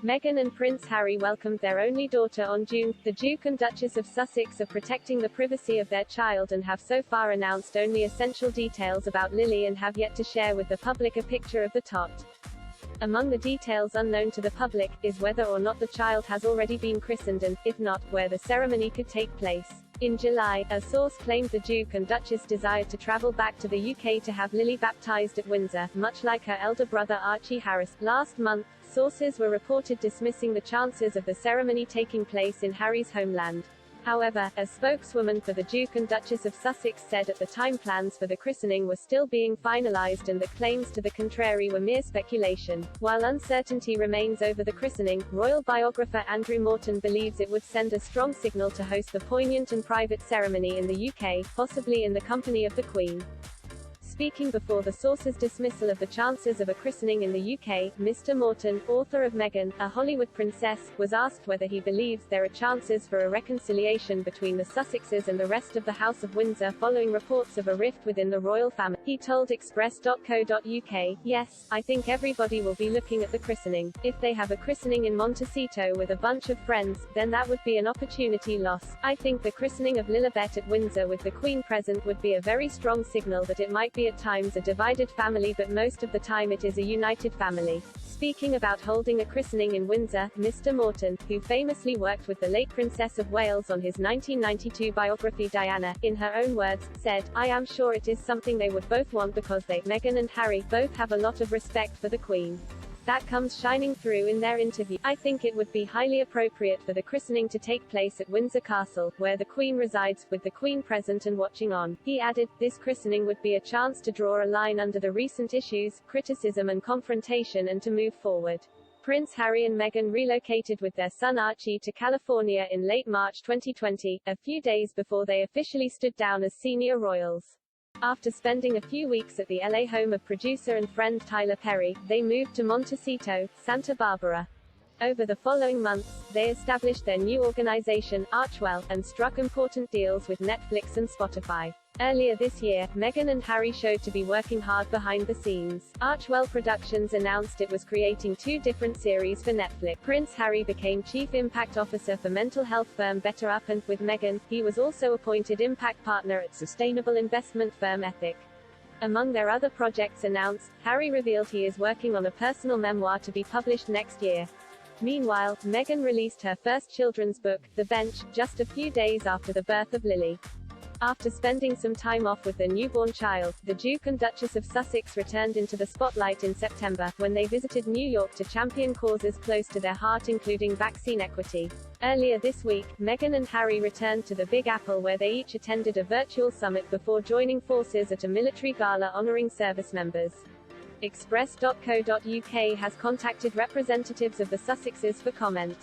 Meghan and Prince Harry welcomed their only daughter on June. The Duke and Duchess of Sussex are protecting the privacy of their child and have so far announced only essential details about Lily and have yet to share with the public a picture of the tot. Among the details unknown to the public, is whether or not the child has already been christened and, if not, where the ceremony could take place. In July, a source claimed the Duke and Duchess desired to travel back to the UK to have Lily baptised at Windsor, much like her elder brother Archie Harris. Last month, sources were reported dismissing the chances of the ceremony taking place in Harry's homeland. However, a spokeswoman for the Duke and Duchess of Sussex said at the time plans for the christening were still being finalised and that claims to the contrary were mere speculation. While uncertainty remains over the christening, royal biographer Andrew Morton believes it would send a strong signal to host the poignant and private ceremony in the UK, possibly in the company of the Queen. Speaking before the source's dismissal of the chances of a christening in the UK, Mr. Morton, author of Meghan, a Hollywood Princess, was asked whether he believes there are chances for a reconciliation between the Sussexes and the rest of the House of Windsor following reports of a rift within the royal family. He told Express.co.uk, "Yes, I think everybody will be looking at the christening. If they have a christening in Montecito with a bunch of friends, then that would be an opportunity loss. I think the christening of Lilibet at Windsor with the Queen present would be a very strong signal that it might be at times a divided family but most of the time it is a united family." Speaking about holding a christening in Windsor, Mr. Morton, who famously worked with the late Princess of Wales on his 1992 biography Diana, in her own words, said, "I am sure it is something they would both want because they, Meghan and Harry, both have a lot of respect for the Queen. That comes shining through in their interview. I think it would be highly appropriate for the christening to take place at Windsor Castle, where the Queen resides, with the Queen present and watching on." He added, "This christening would be a chance to draw a line under the recent issues, criticism and confrontation and to move forward." Prince Harry and Meghan relocated with their son Archie to California in late March 2020, a few days before they officially stood down as senior royals. After spending a few weeks at the LA home of producer and friend Tyler Perry, they moved to Montecito, Santa Barbara. Over the following months, they established their new organization, Archwell, and struck important deals with Netflix and Spotify. Earlier this year, Meghan and Harry showed to be working hard behind the scenes. Archwell Productions announced it was creating 2 different series for Netflix. Prince Harry became Chief Impact Officer for mental health firm Better Up, and, with Meghan, he was also appointed Impact Partner at sustainable investment firm Ethic. Among their other projects announced, Harry revealed he is working on a personal memoir to be published next year. Meanwhile, Meghan released her first children's book, The Bench, just a few days after the birth of Lily. After spending some time off with their newborn child, the Duke and Duchess of Sussex returned into the spotlight in September, when they visited New York to champion causes close to their heart including vaccine equity. Earlier this week, Meghan and Harry returned to the Big Apple where they each attended a virtual summit before joining forces at a military gala honoring service members. Express.co.uk has contacted representatives of the Sussexes for comment.